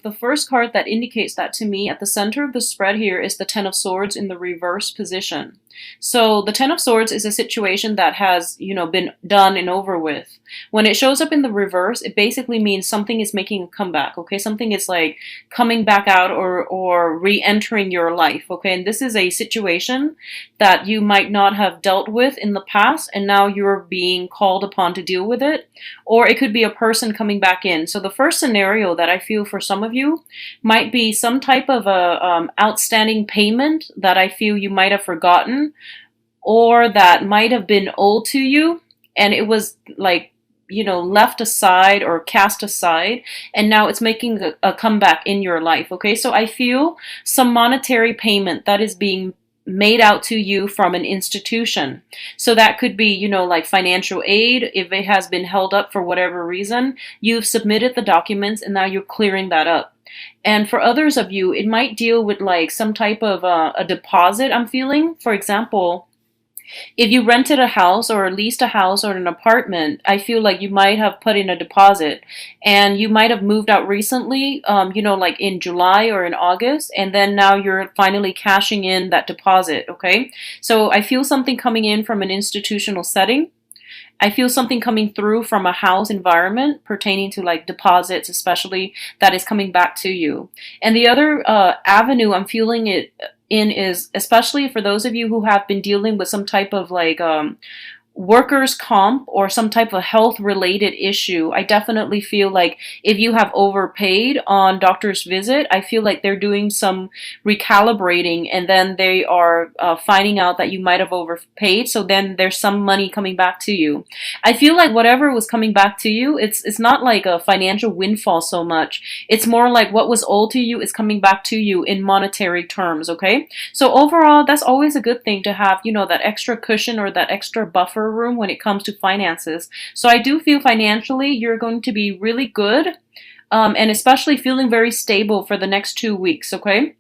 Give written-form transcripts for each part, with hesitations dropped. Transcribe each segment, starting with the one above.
The first card that indicates that to me at the center of the spread here is the Ten of Swords in the reverse position. So the Ten of Swords is a situation that has, been done and over with. When it shows up in the reverse, it basically means something is making a comeback, okay? Something is like coming back out or re-entering your life, okay? And this is a situation that you might not have dealt with in the past, and now you're being called upon to deal with it. Or it could be a person coming back in. So the first scenario that I feel for some of you might be some type of a outstanding payment that I feel you might have forgotten, or that might have been owed to you, and it was like, left aside or cast aside, and now it's making a comeback in your life, okay? So I feel some monetary payment that is being made out to you from an institution. So that could be, like financial aid. If it has been held up for whatever reason, you've submitted the documents and now you're clearing that up. And for others of you, it might deal with like some type of a deposit, I'm feeling. For example, if you rented a house or leased a house or an apartment, I feel like you might have put in a deposit, and you might have moved out recently, like in July or in August, and then now you're finally cashing in that deposit, okay? So I feel something coming in from an institutional setting. I feel something coming through from a house environment pertaining to like deposits, especially, that is coming back to you. And the other avenue I'm feeling it in is, especially for those of you who have been dealing with some type of like workers' comp or some type of health related issue. I definitely feel like if you have overpaid on doctor's visit, I feel like they're doing some recalibrating, and then they are finding out that you might have overpaid. So then there's some money coming back to you. I feel like whatever was coming back to you, it's not like a financial windfall so much. It's more like what was owed to you is coming back to you in monetary terms, okay? So overall, that's always a good thing to have, that extra cushion or that extra buffer room when it comes to finances. So I do feel financially you're going to be really good, and especially feeling very stable for the next 2 weeks, okay?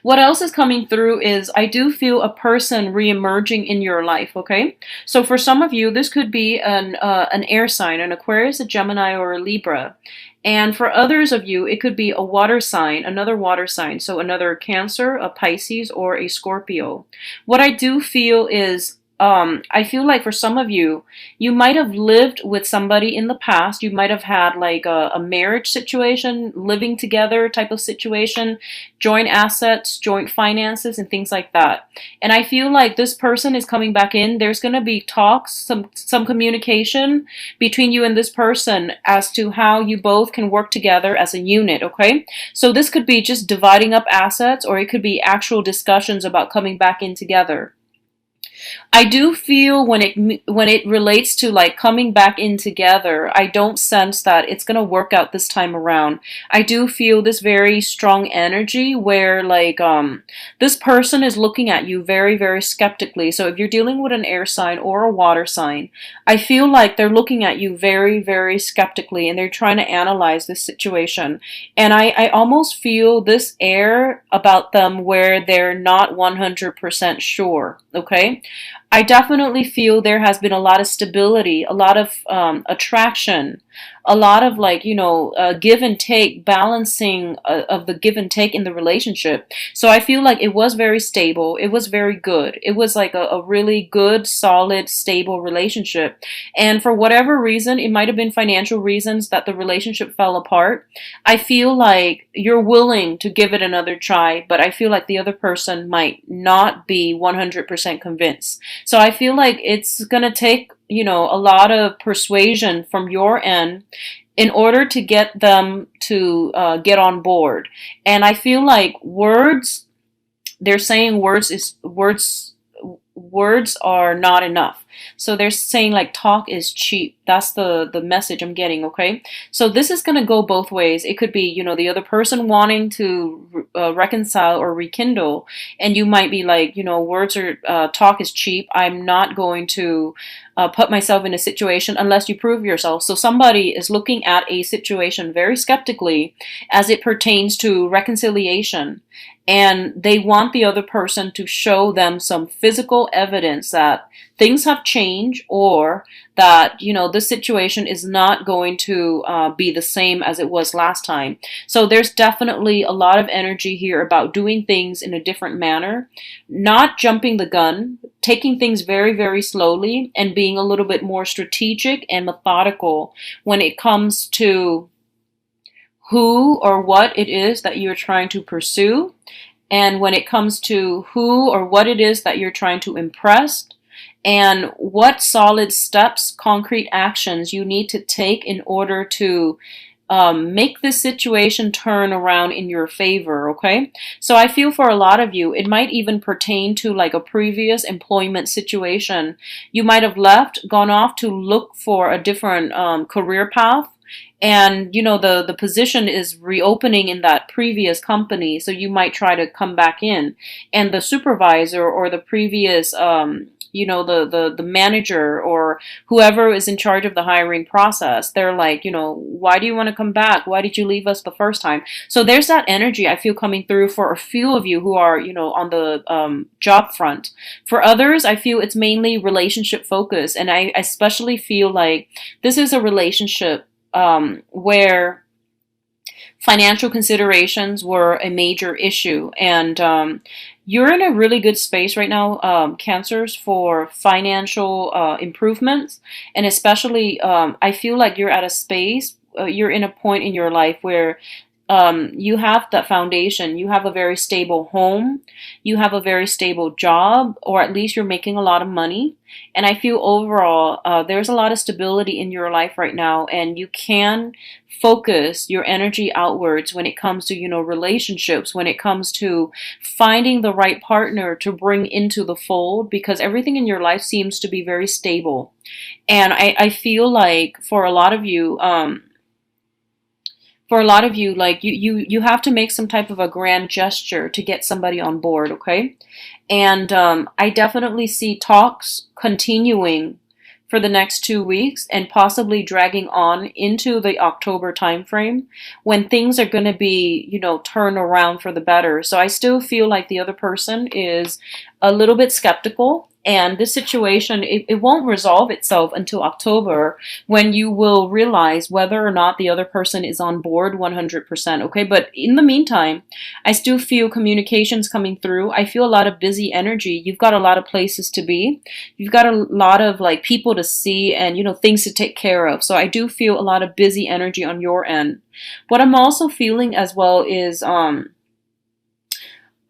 What else is coming through is I do feel a person re-emerging in your life, okay? So for some of you, this could be an air sign, an Aquarius, a Gemini, or a Libra. And for others of you, it could be a water sign, another water sign. So another Cancer, a Pisces, or a Scorpio. What I do feel is I feel like for some of you, you might have lived with somebody in the past. You might have had like a marriage situation, living together type of situation, joint assets, joint finances, and things like that. And I feel like this person is coming back in. There's going to be talks, some communication between you and this person as to how you both can work together as a unit, okay? So this could be just dividing up assets, or it could be actual discussions about coming back in together. I do feel when it relates to like coming back in together, I don't sense that it's going to work out this time around. I do feel this very strong energy where like this person is looking at you very, very skeptically. So if you're dealing with an air sign or a water sign, I feel like they're looking at you very, very skeptically, and they're trying to analyze this situation. And I almost feel this air about them where they're not 100% sure, okay? I definitely feel there has been a lot of stability, a lot of attraction, a lot of like, give and take, balancing of the give and take in the relationship. So I feel like it was very stable. It was very good. It was like a really good, solid, stable relationship. And for whatever reason, it might have been financial reasons that the relationship fell apart. I feel like you're willing to give it another try, but I feel like the other person might not be 100% convinced. So I feel like it's going to take, a lot of persuasion from your end in order to get them to get on board. And I feel like they're saying words are not enough. So they're saying like talk is cheap. That's the message I'm getting, okay? So this is going to go both ways. It could be, the other person wanting to reconcile or rekindle, and you might be like, words are talk is cheap. I'm not going to put myself in a situation unless you prove yourself. So somebody is looking at a situation very skeptically as it pertains to reconciliation. And they want the other person to show them some physical evidence that things have changed, or that, this situation is not going to be the same as it was last time. So there's definitely a lot of energy here about doing things in a different manner, not jumping the gun, taking things very, very slowly, and being a little bit more strategic and methodical when it comes to who or what it is that you're trying to pursue, and when it comes to who or what it is that you're trying to impress, and what solid steps, concrete actions you need to take in order to make this situation turn around in your favor, okay? So I feel for a lot of you, it might even pertain to like a previous employment situation. You might have left, gone off to look for a different career path, and the position is reopening in that previous company, so you might try to come back in, and the supervisor or the previous the manager or whoever is in charge of the hiring process, they're like, why do you want to come back? Why did you leave us the first time? So there's that energy I feel coming through for a few of you who are on the job front. For others, I feel it's mainly relationship focused, and I especially feel like this is a relationship where financial considerations were a major issue, and you're in a really good space right now, Cancers, for financial improvements, and especially I feel like you're at a space, you're in a point in your life where you have that foundation. You have a very stable home. You have a very stable job, or at least you're making a lot of money. And I feel overall there's a lot of stability in your life right now, and you can focus your energy outwards when it comes to, relationships, when it comes to finding the right partner to bring into the fold, because everything in your life seems to be very stable. And I feel like for a lot of you, like you have to make some type of a grand gesture to get somebody on board, okay? And I definitely see talks continuing for the next 2 weeks and possibly dragging on into the October timeframe, when things are going to be, turned around for the better. So I still feel like the other person is a little bit skeptical, and this situation, it won't resolve itself until October, when you will realize whether or not the other person is on board 100%, okay? But in the meantime, I still feel communications coming through. I feel a lot of busy energy. You've got a lot of places to be. You've got a lot of like people to see, and things to take care of. So I do feel a lot of busy energy on your end. What I'm also feeling as well is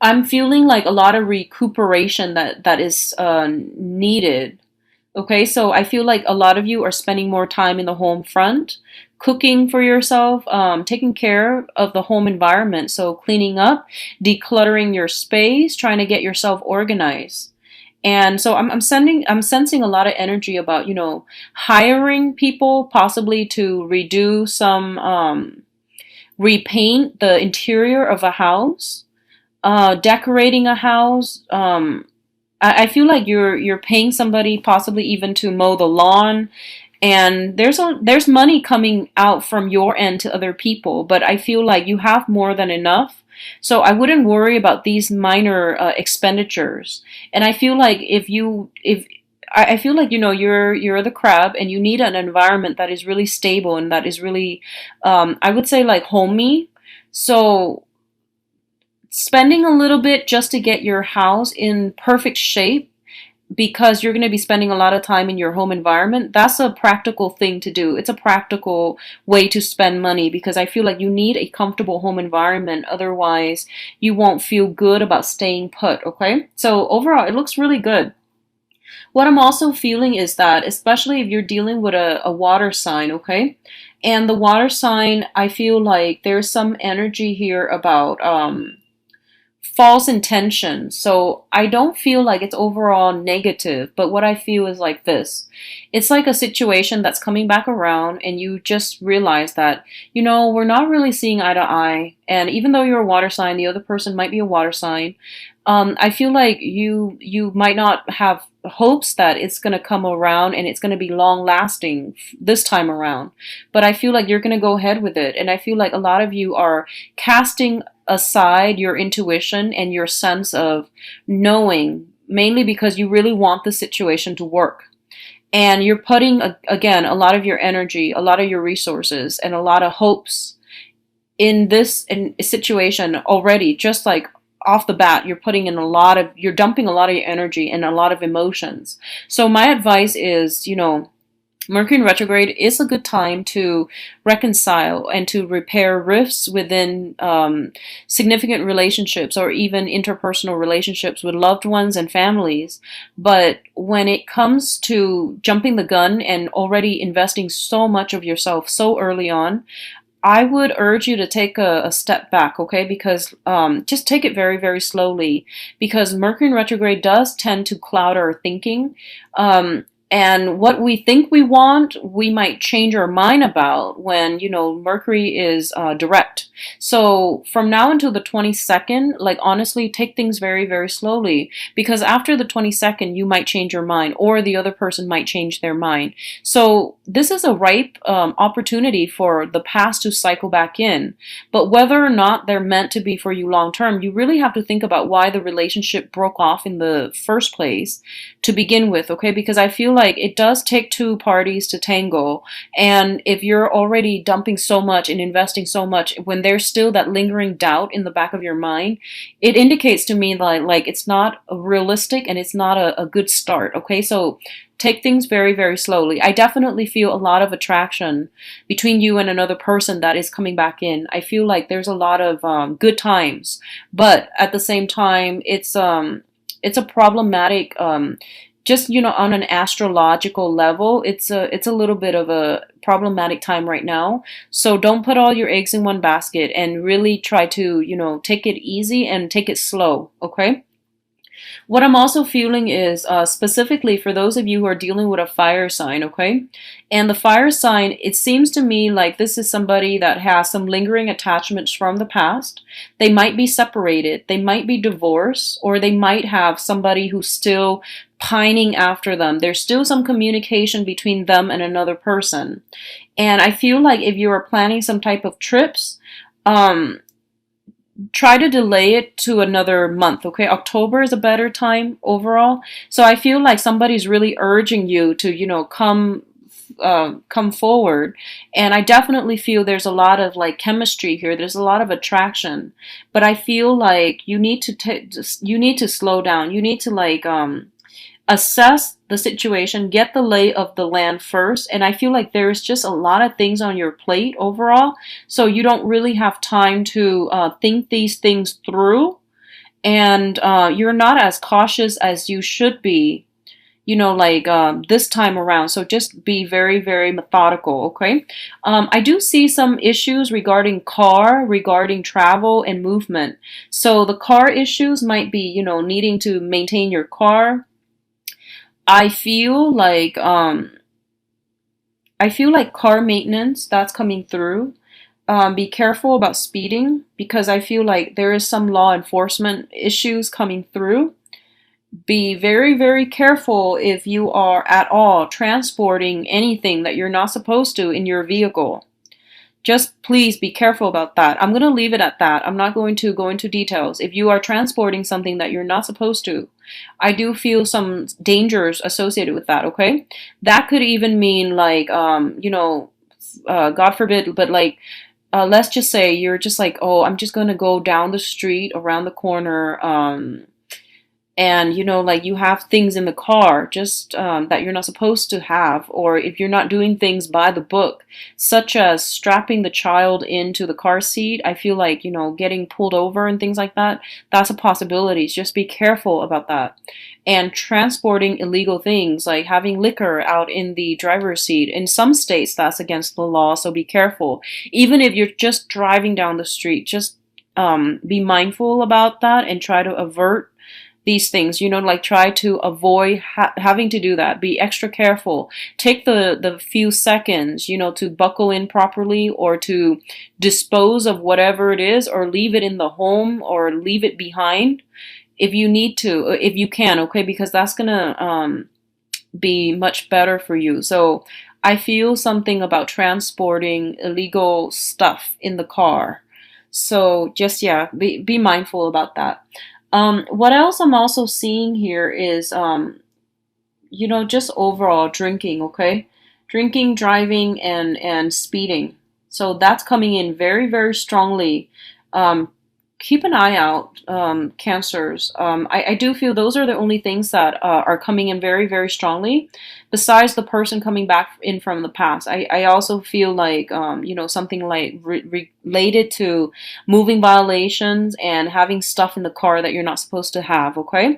I'm feeling like a lot of recuperation that is needed. Okay, so I feel like a lot of you are spending more time in the home front, cooking for yourself, taking care of the home environment. So cleaning up, decluttering your space, trying to get yourself organized. And so I'm sensing a lot of energy about, hiring people possibly to redo some, repaint the interior of a house, decorating a house. I feel like you're paying somebody possibly even to mow the lawn, and there's money coming out from your end to other people, but I feel like you have more than enough. So I wouldn't worry about these minor expenditures. And I feel like if I feel like you're the crab, and you need an environment that is really stable and that is really I would say like homey. So spending a little bit just to get your house in perfect shape, because you're going to be spending a lot of time in your home environment, that's a practical thing to do. It's a practical way to spend money, because I feel like you need a comfortable home environment. Otherwise, you won't feel good about staying put, okay? So overall, it looks really good. What I'm also feeling is that, especially if you're dealing with a water sign, okay? And the water sign, I feel like there's some energy here about false intention. So I don't feel like it's overall negative, but what I feel is like this. It's like a situation that's coming back around, and you just realize that, we're not really seeing eye to eye. And even though you're a water sign, the other person might be a water sign. I feel like you might not have hopes that it's going to come around and it's going to be long lasting this time around. But I feel like you're going to go ahead with it. And I feel like a lot of you are casting aside your intuition and your sense of knowing, mainly because you really want the situation to work. And you're putting, again, a lot of your energy, a lot of your resources, and a lot of hopes in this situation already. Just like off the bat, you're dumping a lot of your energy and a lot of emotions. So my advice is, Mercury in retrograde is a good time to reconcile and to repair rifts within significant relationships or even interpersonal relationships with loved ones and families. But when it comes to jumping the gun and already investing so much of yourself so early on, I would urge you to take a step back, okay? Because just take it very, very slowly, because Mercury in retrograde does tend to cloud our thinking. And what we think we want, we might change our mind about when, Mercury is direct. So from now until the 22nd, like honestly, take things very, very slowly, because after the 22nd, you might change your mind or the other person might change their mind. So this is a ripe opportunity for the past to cycle back in. But whether or not they're meant to be for you long term, you really have to think about why the relationship broke off in the first place to begin with, okay? Because I feel like it does take two parties to tango. And if you're already dumping so much and investing so much, when there's still that lingering doubt in the back of your mind, it indicates to me like it's not realistic and it's not a good start, okay? So take things very, very slowly. I definitely feel a lot of attraction between you and another person that is coming back in. I feel like there's a lot of good times, but at the same time, it's a problematic, just, on an astrological level, it's a little bit of a problematic time right now. So don't put all your eggs in one basket and really try to, take it easy and take it slow, okay? What I'm also feeling is specifically for those of you who are dealing with a fire sign, okay? And the fire sign, it seems to me like this is somebody that has some lingering attachments from the past. They might be separated, they might be divorced, or they might have somebody who's still pining after them. There's still some communication between them and another person. And I feel like if you are planning some type of trips, try to delay it to another month, okay? October is a better time overall. So I feel like somebody's really urging you to, come forward. And I definitely feel there's a lot of like chemistry here. There's a lot of attraction. But I feel like you need to slow down. You need to like assess the situation, get the lay of the land first. And I feel like there's just a lot of things on your plate overall. So you don't really have time to think these things through. And you're not as cautious as you should be, this time around. So just be very, very methodical, okay? I do see some issues regarding travel and movement. So the car issues might be, needing to maintain your car. I feel like car maintenance that's coming through. Be careful about speeding, because I feel like there is some law enforcement issues coming through. Be very, very careful if you are at all transporting anything that you're not supposed to in your vehicle. Just please be careful about that. I'm going to leave it at that. I'm not going to go into details. If you are transporting something that you're not supposed to, I do feel some dangers associated with that, okay? That could even mean like, God forbid, but like, let's just say you're just like, oh, I'm just going to go down the street around the corner, and like you have things in the car just that you're not supposed to have, or if you're not doing things by the book, such as strapping the child into the car seat, I feel like getting pulled over and things like that, that's a possibility. Just be careful about that. And transporting illegal things like having liquor out in the driver's seat, in some states that's against the law, so be careful. Even if you're just driving down the street, just be mindful about that and try to avert these things, like try to avoid having to do that. Be extra careful. Take the few seconds, to buckle in properly, or to dispose of whatever it is, or leave it in the home, or leave it behind. if you need to, if you can, okay, because that's gonna be much better for you. So I feel something about transporting illegal stuff in the car. So just, yeah, be mindful about that. What else I'm also seeing here is just overall drinking, okay? Drinking, driving, and speeding. So that's coming in very, very strongly. Um, Keep an eye out, cancers. I do feel those are the only things that are coming in very, very strongly, besides the person coming back in from the past. I also feel like, something like related to moving violations and having stuff in the car that you're not supposed to have, okay?